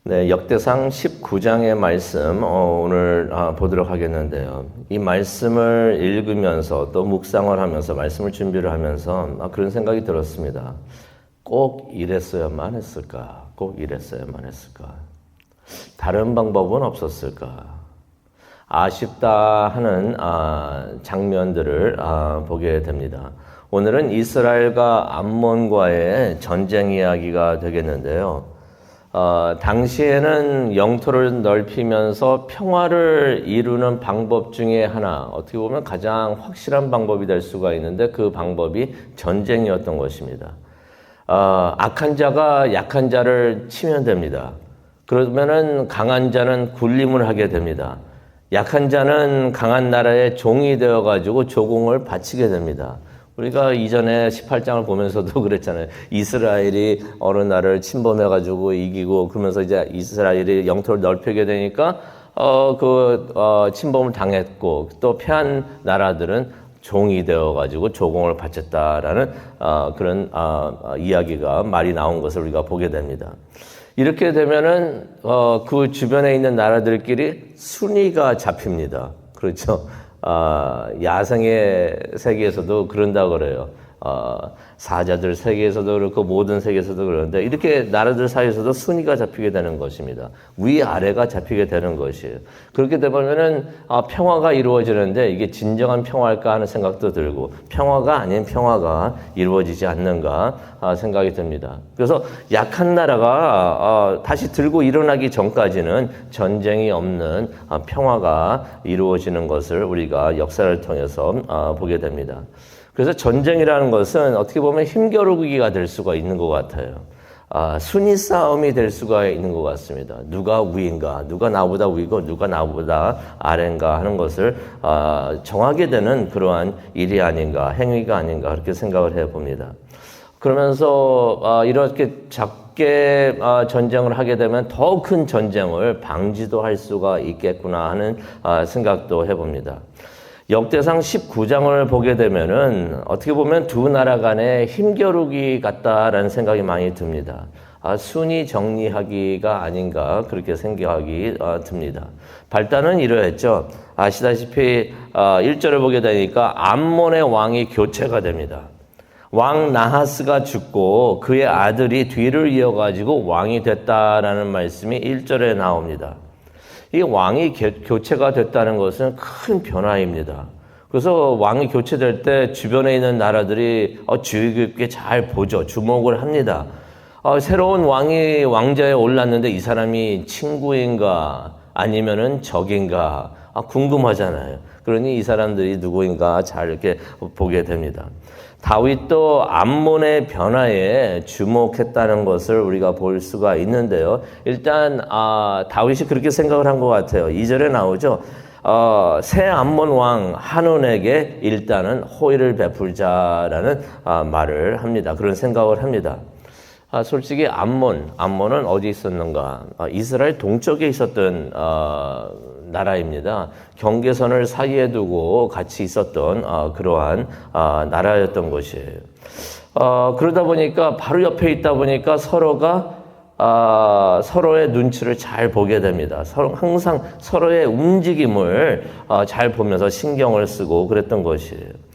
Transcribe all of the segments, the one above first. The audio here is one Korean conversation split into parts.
네, 역대상 19장의 말씀 오늘 보도록 하겠는데요. 이 말씀을 읽으면서 또 묵상을 하면서 말씀을 준비를 하면서 그런 생각이 들었습니다. 꼭 이랬어야만 했을까? 꼭 이랬어야만 했을까? 다른 방법은 없었을까? 아쉽다 하는 장면들을 보게 됩니다. 오늘은 이스라엘과 암몬과의 전쟁 이야기가 되겠는데요. 당시에는 영토를 넓히면서 평화를 이루는 방법 중에 하나, 어떻게 보면 가장 확실한 방법이 될 수가 있는데 그 방법이 전쟁이었던 것입니다. 악한 자가 약한 자를 치면 됩니다. 그러면은 강한 자는 군림을 하게 됩니다. 약한 자는 강한 나라의 종이 되어가지고 조공을 바치게 됩니다. 우리가 이전에 18장을 보면서도 그랬잖아요. 이스라엘이 어느 나라를 침범해가지고 이기고 그러면서 이제 이스라엘이 영토를 넓히게 되니까 침범을 당했고 또 패한 나라들은 종이 되어가지고 조공을 바쳤다라는 그런 이야기가 말이 나온 것을 우리가 보게 됩니다. 이렇게 되면은 그 주변에 있는 나라들끼리 순위가 잡힙니다. 그렇죠? 야생의 세계에서도 그런다고 그래요. 사자들 세계에서도 그렇고 모든 세계에서도 그러는데 이렇게 나라들 사이에서도 순위가 잡히게 되는 것입니다. 위아래가 잡히게 되는 것이에요. 그렇게 되면은 평화가 이루어지는데 이게 진정한 평화일까 하는 생각도 들고 평화가 아닌 평화가 이루어지지 않는가 생각이 듭니다. 그래서 약한 나라가 다시 들고 일어나기 전까지는 전쟁이 없는 평화가 이루어지는 것을 우리가 역사를 통해서 보게 됩니다. 그래서 전쟁이라는 것은 어떻게 보면 힘겨루기가 될 수가 있는 것 같아요. 순위 싸움이 될 수가 있는 것 같습니다. 누가 위인가, 누가 나보다 위고 누가 나보다 아래인가 하는 것을 정하게 되는 그러한 일이 아닌가, 행위가 아닌가 그렇게 생각을 해봅니다. 그러면서 이렇게 작게 전쟁을 하게 되면 더 큰 전쟁을 방지도 할 수가 있겠구나 하는 생각도 해봅니다. 역대상 19장을 보게 되면은 어떻게 보면 두 나라 간의 힘겨루기 같다라는 생각이 많이 듭니다. 순위 정리하기가 아닌가 그렇게 생각이 듭니다. 발단은 이러했죠. 아시다시피 1절을 보게 되니까 암몬의 왕이 교체가 됩니다. 왕 나하스가 죽고 그의 아들이 뒤를 이어가지고 왕이 됐다라는 말씀이 1절에 나옵니다. 이 왕이 교체가 됐다는 것은 큰 변화입니다. 그래서 왕이 교체될 때 주변에 있는 나라들이 주의 깊게 잘 보죠. 주목을 합니다. 새로운 왕이 왕좌에 올랐는데 이 사람이 친구인가 아니면은 적인가 궁금하잖아요. 그러니 이 사람들이 누구인가 잘 이렇게 보게 됩니다. 다윗도 암몬의 변화에 주목했다는 것을 우리가 볼 수가 있는데요. 일단 다윗이 그렇게 생각을 한 것 같아요. 2절에 나오죠. 새 암몬 왕 한온에게 일단은 호의를 베풀자라는 말을 합니다. 그런 생각을 합니다. 솔직히 암몬은 어디 있었는가? 이스라엘 동쪽에 있었던 나라입니다. 경계선을 사이에 두고 같이 있었던 그러한 나라였던 것이에요. 그러다 보니까 바로 옆에 있다 보니까 서로가 서로의 눈치를 잘 보게 됩니다. 항상 서로의 움직임을 잘 보면서 신경을 쓰고 그랬던 것이에요.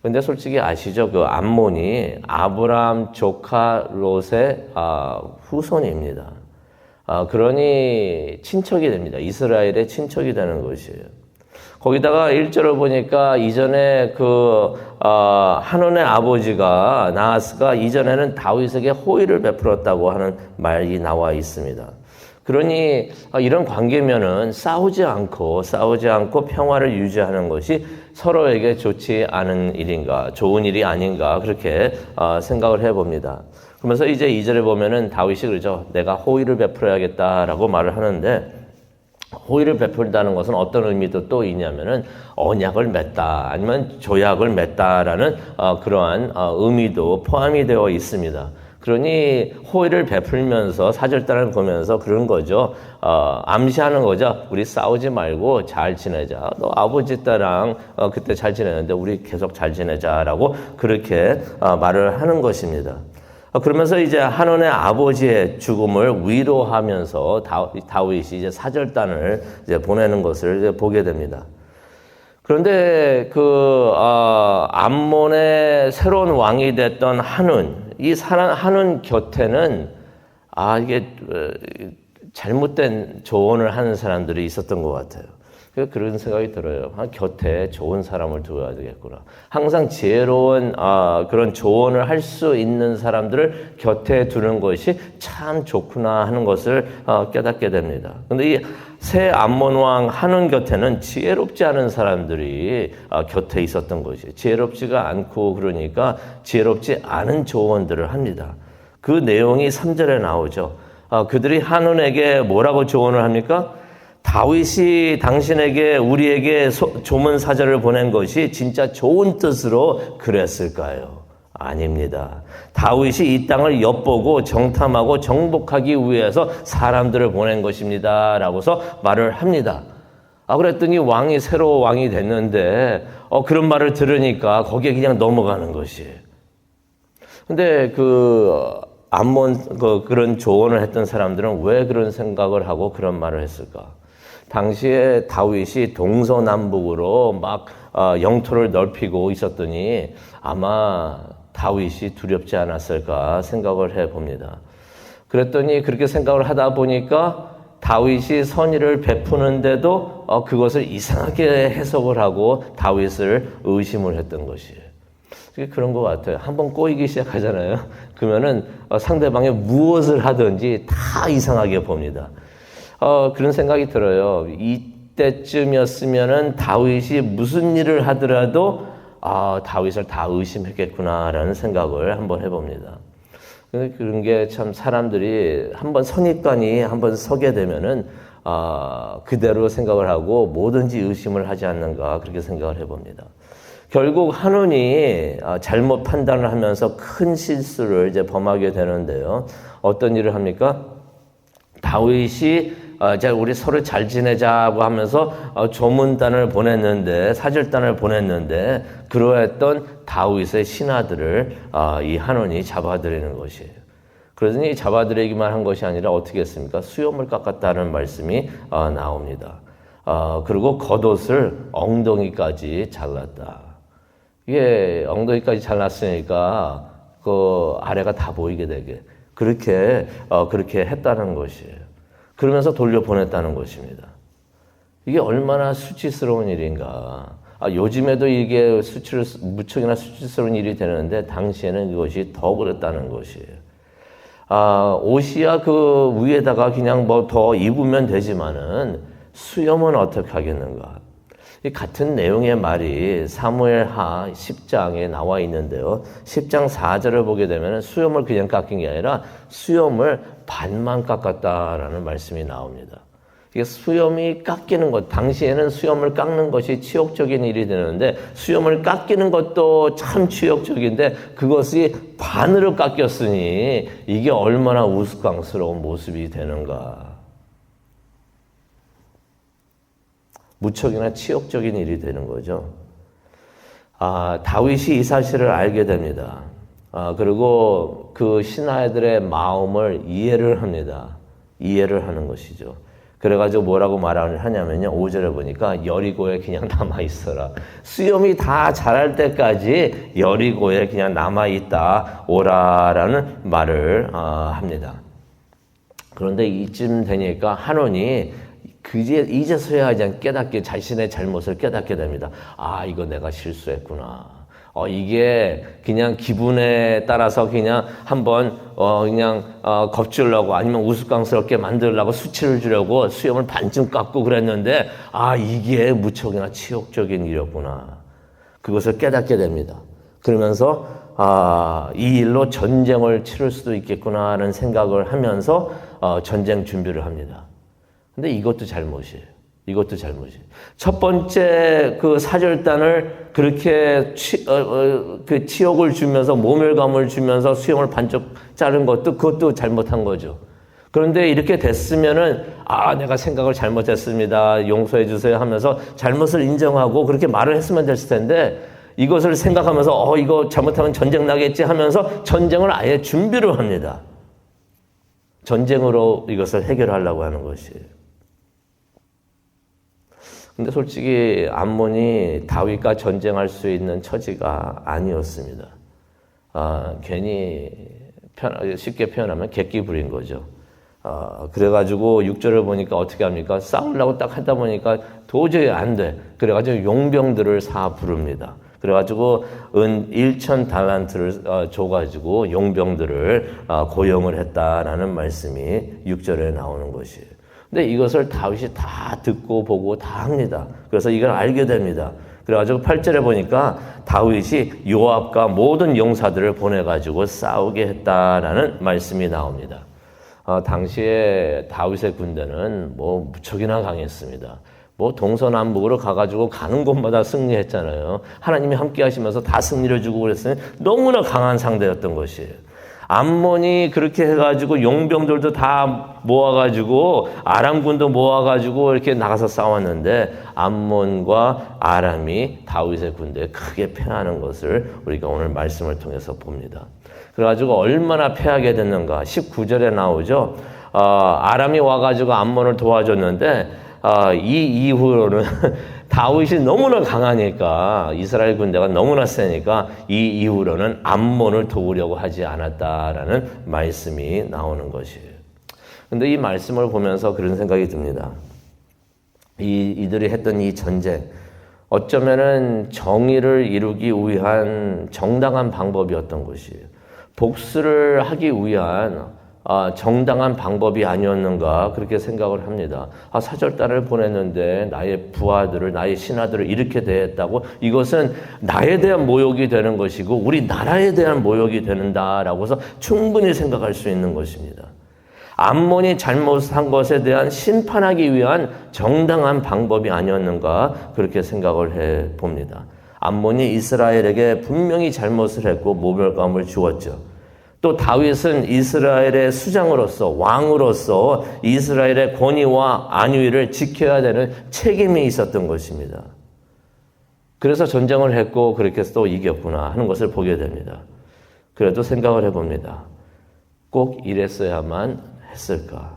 근데 솔직히 아시죠? 그 암몬이 아브라함 조카 롯의 후손입니다. 그러니 친척이 됩니다. 이스라엘의 친척이 되는 것이에요. 거기다가 1절을 보니까 이전에 한온의 아버지가 나하스가 이전에는 다윗에게 호의를 베풀었다고 하는 말이 나와 있습니다. 그러니 이런 관계면은 싸우지 않고 평화를 유지하는 것이 서로에게 좋지 않은 일인가, 좋은 일이 아닌가 그렇게 생각을 해봅니다. 그러면서 이제 2절에 보면은 다윗이 그러죠. 내가 호의를 베풀어야겠다라고 말을 하는데 호의를 베풀다는 것은 어떤 의미도 또 있냐면은 언약을 맺다 아니면 조약을 맺다라는 그러한 의미도 포함이 되어 있습니다. 그러니 호의를 베풀면서 사절단을 보면서 그런 거죠. 암시하는 거죠. 우리 싸우지 말고 잘 지내자. 너 아버지 때랑 그때 잘 지내는데 우리 계속 잘 지내자라고 그렇게 말을 하는 것입니다. 그러면서 이제 한온의 아버지의 죽음을 위로하면서 다윗이 이제 사절단을 이제 보내는 것을 이제 보게 됩니다. 그런데 암몬의 새로운 왕이 됐던 한운, 이 한운 곁에는 이게 잘못된 조언을 하는 사람들이 있었던 것 같아요. 그런 생각이 들어요. 곁에 좋은 사람을 두어야 되겠구나. 항상 지혜로운 그런 조언을 할 수 있는 사람들을 곁에 두는 것이 참 좋구나 하는 것을 깨닫게 됩니다. 그런데 이 새 암몬 왕 한운 곁에는 지혜롭지 않은 사람들이 곁에 있었던 것이, 지혜롭지가 않고 그러니까 지혜롭지 않은 조언들을 합니다. 그 내용이 3절에 나오죠. 그들이 한운에게 뭐라고 조언을 합니까? 다윗이 당신에게 우리에게 조문 사절을 보낸 것이 진짜 좋은 뜻으로 그랬을까요? 아닙니다. 다윗이 이 땅을 엿보고 정탐하고 정복하기 위해서 사람들을 보낸 것입니다. 라고서 말을 합니다. 그랬더니 새로 왕이 됐는데 그런 말을 들으니까 거기에 그냥 넘어가는 것이에요. 근데 암몬 그런 조언을 했던 사람들은 왜 그런 생각을 하고 그런 말을 했을까? 당시에 다윗이 동서남북으로 막 영토를 넓히고 있었더니 아마 다윗이 두렵지 않았을까 생각을 해봅니다. 그랬더니 그렇게 생각을 하다 보니까 다윗이 선의를 베푸는데도 그것을 이상하게 해석을 하고 다윗을 의심을 했던 것이에요. 그런 것 같아요. 한번 꼬이기 시작하잖아요. 그러면은 상대방이 무엇을 하든지 다 이상하게 봅니다. 그런 생각이 들어요. 이때쯤이었으면은 다윗이 무슨 일을 하더라도 다윗을 다 의심했겠구나라는 생각을 한번 해봅니다. 그런 게 참 사람들이 한번 선입관이 한번 서게 되면은 그대로 생각을 하고 뭐든지 의심을 하지 않는가 그렇게 생각을 해봅니다. 결국 한운이 잘못 판단을 하면서 큰 실수를 이제 범하게 되는데요. 어떤 일을 합니까? 다윗이 우리 서로 잘 지내자고 하면서 조문단을 보냈는데, 사절단을 보냈는데 그러했던 다윗의 신하들을 이 한운이 잡아들이는 것이에요. 그러더니 잡아들이기만 한 것이 아니라 어떻게 했습니까? 수염을 깎았다는 말씀이 나옵니다. 그리고 겉옷을 엉덩이까지 잘랐다. 이게 엉덩이까지 잘랐으니까 그 아래가 다 보이게 되게 그렇게 했다는 것이에요. 그러면서 돌려보냈다는 것입니다. 이게 얼마나 수치스러운 일인가. 요즘에도 이게 무척이나 수치스러운 일이 되는데 당시에는 그것이 더 그랬다는 것이에요. 옷이야 그 위에다가 그냥 뭐 더 입으면 되지만은 수염은 어떻게 하겠는가. 이 같은 내용의 말이 사무엘하 10장에 나와 있는데요. 10장 4절을 보게 되면 수염을 그냥 깎인 게 아니라 수염을 반만 깎았다라는 말씀이 나옵니다. 이게 수염이 깎이는 것, 당시에는 수염을 깎는 것이 치욕적인 일이 되는데 수염을 깎이는 것도 참 치욕적인데 그것이 반으로 깎였으니 이게 얼마나 우스꽝스러운 모습이 되는가. 무척이나 치욕적인 일이 되는 거죠. 다윗이 이 사실을 알게 됩니다. 그리고 그 신하들의 마음을 이해를 합니다. 이해를 하는 것이죠. 그래가지고 뭐라고 말을 하냐면요. 5절에 보니까 여리고에 그냥 남아있어라. 수염이 다 자랄 때까지 여리고에 그냥 남아있다 오라라는 말을 합니다. 그런데 이쯤 되니까 한온이 이제서야 자신의 잘못을 깨닫게 됩니다. 이거 내가 실수했구나. 이게 그냥 기분에 따라서 그냥 한번 겁주려고 아니면 우스꽝스럽게 만들려고 수치를 주려고 수염을 반쯤 깎고 그랬는데 이게 무척이나 치욕적인 일이었구나. 그것을 깨닫게 됩니다. 그러면서 이 일로 전쟁을 치를 수도 있겠구나라는 생각을 하면서 전쟁 준비를 합니다. 근데 이것도 잘못이에요. 첫 번째 그 사절단을 그렇게 그 치욕을 주면서 모멸감을 주면서 수염을 반쪽 자른 것도 그것도 잘못한 거죠. 그런데 이렇게 됐으면은 내가 생각을 잘못했습니다. 용서해 주세요 하면서 잘못을 인정하고 그렇게 말을 했으면 됐을 텐데 이것을 생각하면서 이거 잘못하면 전쟁 나겠지 하면서 전쟁을 아예 준비를 합니다. 전쟁으로 이것을 해결하려고 하는 것이에요. 근데 솔직히 암몬이 다윗과 전쟁할 수 있는 처지가 아니었습니다. 괜히 쉽게 표현하면 객기 부린 거죠. 그래가지고 6절을 보니까 어떻게 합니까? 싸우려고 딱 하다 보니까 도저히 안 돼. 그래가지고 용병들을 부릅니다. 그래가지고 은 1,000달란트를 줘가지고 용병들을 고용을 했다라는 말씀이 6절에 나오는 것이에요. 근데 이것을 다윗이 다 듣고 보고 다 합니다. 그래서 이걸 알게 됩니다. 그래가지고 8절에 보니까 다윗이 요압과 모든 용사들을 보내가지고 싸우게 했다라는 말씀이 나옵니다. 당시에 다윗의 군대는 무척이나 강했습니다. 동서남북으로 가가지고 가는 곳마다 승리했잖아요. 하나님이 함께 하시면서 다 승리를 주고 그랬으니 너무나 강한 상대였던 것이에요. 암몬이 그렇게 해가지고 용병들도 다 모아가지고 아람군도 모아가지고 이렇게 나가서 싸웠는데 암몬과 아람이 다윗의 군대에 크게 패하는 것을 우리가 오늘 말씀을 통해서 봅니다. 그래가지고 얼마나 패하게 됐는가 19절에 나오죠. 아람이 와가지고 암몬을 도와줬는데 이 이후로는 다윗이 너무나 강하니까 이스라엘 군대가 너무나 세니까 이 이후로는 암몬을 도우려고 하지 않았다라는 말씀이 나오는 것이에요. 근데 이 말씀을 보면서 그런 생각이 듭니다. 이들이 했던 이 전쟁 어쩌면은 정의를 이루기 위한 정당한 방법이었던 것이에요. 복수를 하기 위한 정당한 방법이 아니었는가 그렇게 생각을 합니다. 사절단을 보냈는데 나의 부하들을 나의 신하들을 이렇게 대했다고 이것은 나에 대한 모욕이 되는 것이고 우리 나라에 대한 모욕이 되는다라고 해서 충분히 생각할 수 있는 것입니다. 암몬이 잘못한 것에 대한 심판하기 위한 정당한 방법이 아니었는가 그렇게 생각을 해봅니다. 암몬이 이스라엘에게 분명히 잘못을 했고 모멸감을 주었죠. 또 다윗은 이스라엘의 수장으로서 왕으로서 이스라엘의 권위와 안위를 지켜야 되는 책임이 있었던 것입니다. 그래서 전쟁을 했고 그렇게 또 이겼구나 하는 것을 보게 됩니다. 그래도 생각을 해봅니다. 꼭 이랬어야만 했을까?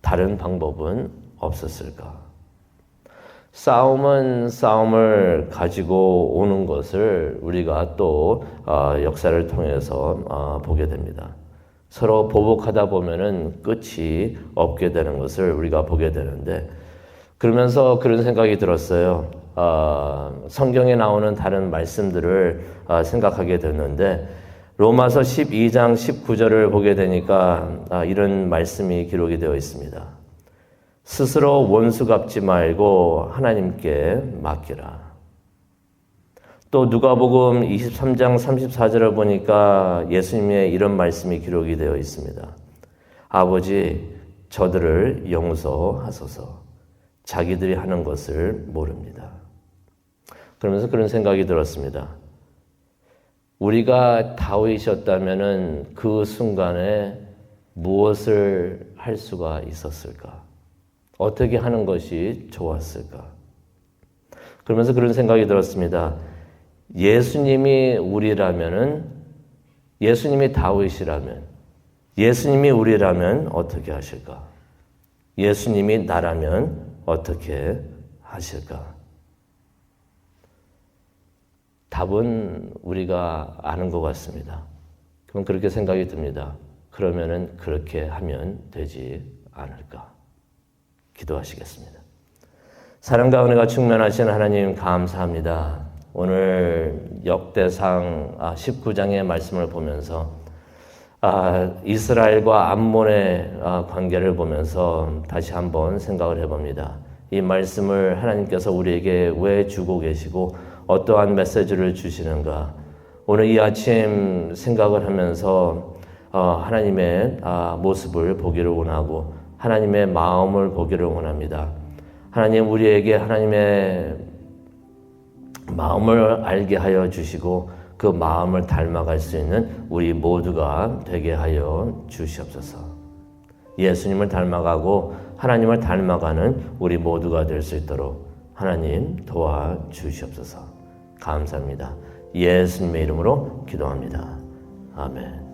다른 방법은 없었을까? 싸움은 싸움을 가지고 오는 것을 우리가 또 역사를 통해서 보게 됩니다. 서로 보복하다 보면은 끝이 없게 되는 것을 우리가 보게 되는데 그러면서 그런 생각이 들었어요. 성경에 나오는 다른 말씀들을 생각하게 됐는데 로마서 12장 19절을 보게 되니까 이런 말씀이 기록이 되어 있습니다. 스스로 원수 갚지 말고 하나님께 맡기라. 또 누가복음 23장 34절을 보니까 예수님의 이런 말씀이 기록이 되어 있습니다. 아버지, 저들을 용서하소서. 자기들이 하는 것을 모릅니다. 그러면서 그런 생각이 들었습니다. 우리가 다윗이었다면은 그 순간에 무엇을 할 수가 있었을까? 어떻게 하는 것이 좋았을까? 그러면서 그런 생각이 들었습니다. 예수님이 우리라면은, 예수님이 다윗이라면, 예수님이 우리라면 어떻게 하실까? 예수님이 나라면 어떻게 하실까? 답은 우리가 아는 것 같습니다. 그럼 그렇게 생각이 듭니다. 그러면은 그렇게 하면 되지 않을까? 기도하시겠습니다. 사랑과 은혜가 충만하신 하나님 감사합니다. 오늘 역대상 19장의 말씀을 보면서 이스라엘과 암몬의 관계를 보면서 다시 한번 생각을 해봅니다. 이 말씀을 하나님께서 우리에게 왜 주고 계시고 어떠한 메시지를 주시는가. 오늘 이 아침 생각을 하면서 하나님의 모습을 보기를 원하고 하나님의 마음을 보기를 원합니다. 하나님 우리에게 하나님의 마음을 알게 하여 주시고 그 마음을 닮아갈 수 있는 우리 모두가 되게 하여 주시옵소서. 예수님을 닮아가고 하나님을 닮아가는 우리 모두가 될 수 있도록 하나님 도와주시옵소서. 감사합니다. 예수님의 이름으로 기도합니다. 아멘.